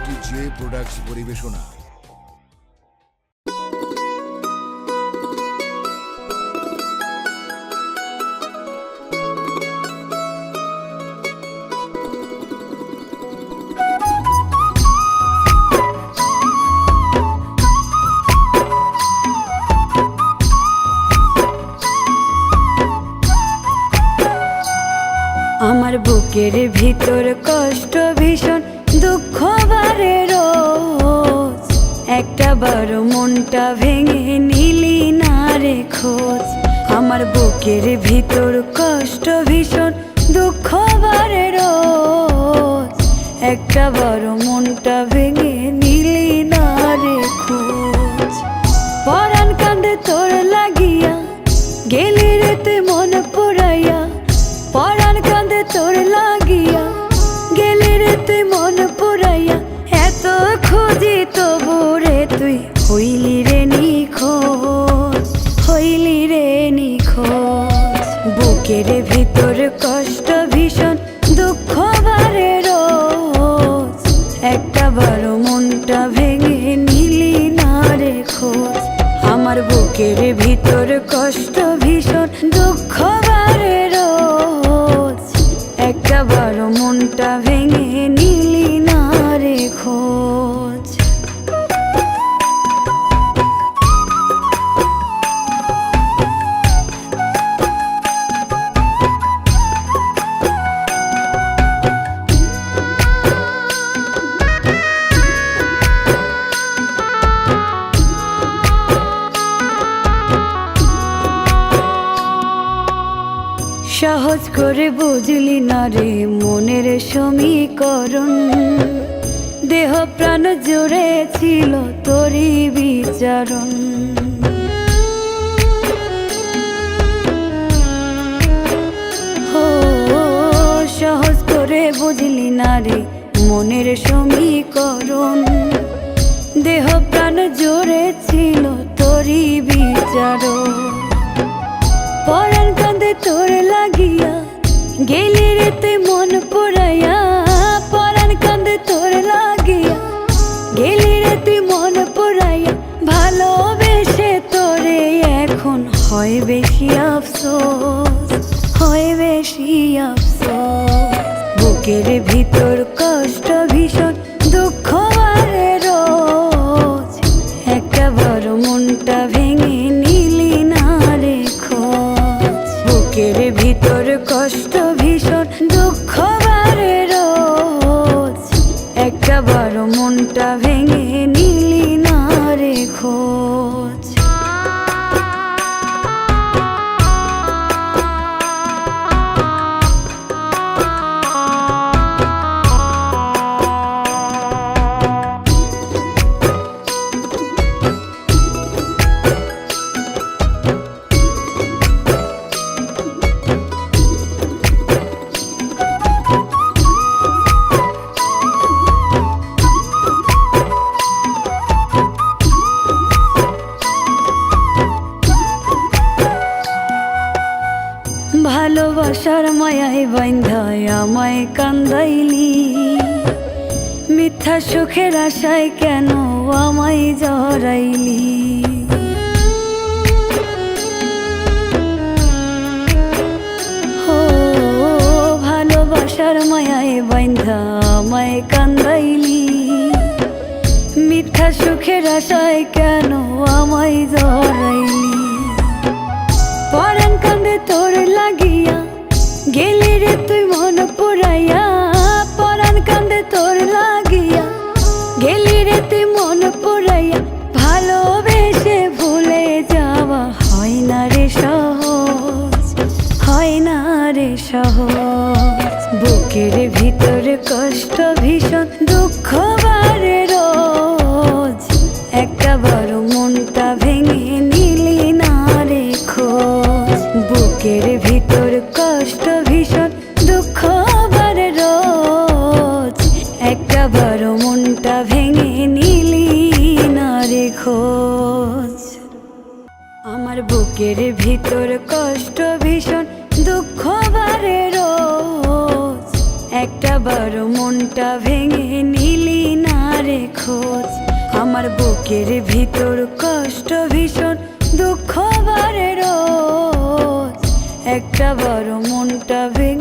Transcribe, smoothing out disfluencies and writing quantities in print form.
একটি J products পরিবেশনা। আমার বুকের ভিতর কষ্ট ভীষণ দুঃখ বারে রোজ, একটা বার মনটা ভেঙে নিলি না রে খোঁজ। আমার বুকের ভিতর কষ্ট ভীষণ দুঃখ বারে রোজ, একটা বার মনটা ভেঙে নিলি না রে খোঁজ। পরাণ কান্দে তোর লাগিয়া গেলি রে তুই মন পুরাইয়া, পরাণ কান্দে তোর লাগিয়া গেলি রে তুই মন পুরাইয়া। এত খুঁজি তবু রে তুই হইলি রে নিখোঁজ, হইলি রে নিখোঁজ। বুকের ভিতর কষ্ট ভীষণ দুঃখ বারে রোজ, একটা বার মনটা ভেঙে নিলি না রে খোঁজ। আমার বুকের ভিতর কষ্ট ভীষণ দুঃখ বারে রোজ, একটা বার মনটা ভেঙে নিলি না রে খোঁজ। সহজ করে বুঝলি না রে মনের সমীকরণ, দেহ প্রাণ জুড়ে ছিল তোরই বিচারণ। সহজ করে বুঝলি না রে মনের সমীকরণ, দেহ প্রাণ জুড়ে ছিল তোরই বিচারণ। পরাণ কান্দে তোর লাগিয়া গেলি রে তুই মন পুরাইয়া, পরাণ কান্দে তোর লাগিয়া গেলি রে তুই মন পুরাইয়া। ভালোবেসে তোরে এখন হয় বেশি আফসোস, হয় বেশি আফসোস। বুকের ভিতর কষ্ট ভীষণ দুঃখ বারে রোজ, একটা বড় মনটা ভেঙে নিলি না রে খোঁজ। বুকের ভিতর কষ্ট ভীষণ দুঃখ বারে রোজ, একটা বড় মনটা ভেঙে নিলি না রে খোঁজ। ভালোবাসার মায়ায় বাইন্ধায় আমায় কান্দাইলি, মিথ্যা সুখের আশায় কেন আমায় জড়াইলি। ভালোবাসার মায়ায় বাইন্ধা আমায় কান্দাইলি, মিথ্যা সুখের আশায় কেন আমায় জড়াইলি। পরাণ কান্দে তোর লাগিয়া গেলি রে তুই মন পুরাইয়া, পরাণ কান্দে তোর লাগিয়া গেলি রে তুই মন পুরাইয়া। ভালোবেসে ভুলে যাওয়া হয় না রে সহজ, হয় না রে সহজ। বুকের ভিতর কষ্ট ভীষণ দুঃখ বারে রোজ, একটা বড় মনটা ভেঙে নিলি না রে খোঁজ। বুকের ভিতর কষ্ট ভীষণ দুঃখ বারে রোজ, একটা বড় মনটা ভেঙে নিলি না রে খোঁজ। আমার বুকের ভিতর কষ্ট ভীষণ দুঃখ বারে রোজ, একটা বার মনটা ভেঙে নিলি না রে খোঁজ। আমার বুকের ভিতর কষ্ট ভীষণ, দুঃখ বারে রোজ, একটা বার মনটা ভেঙে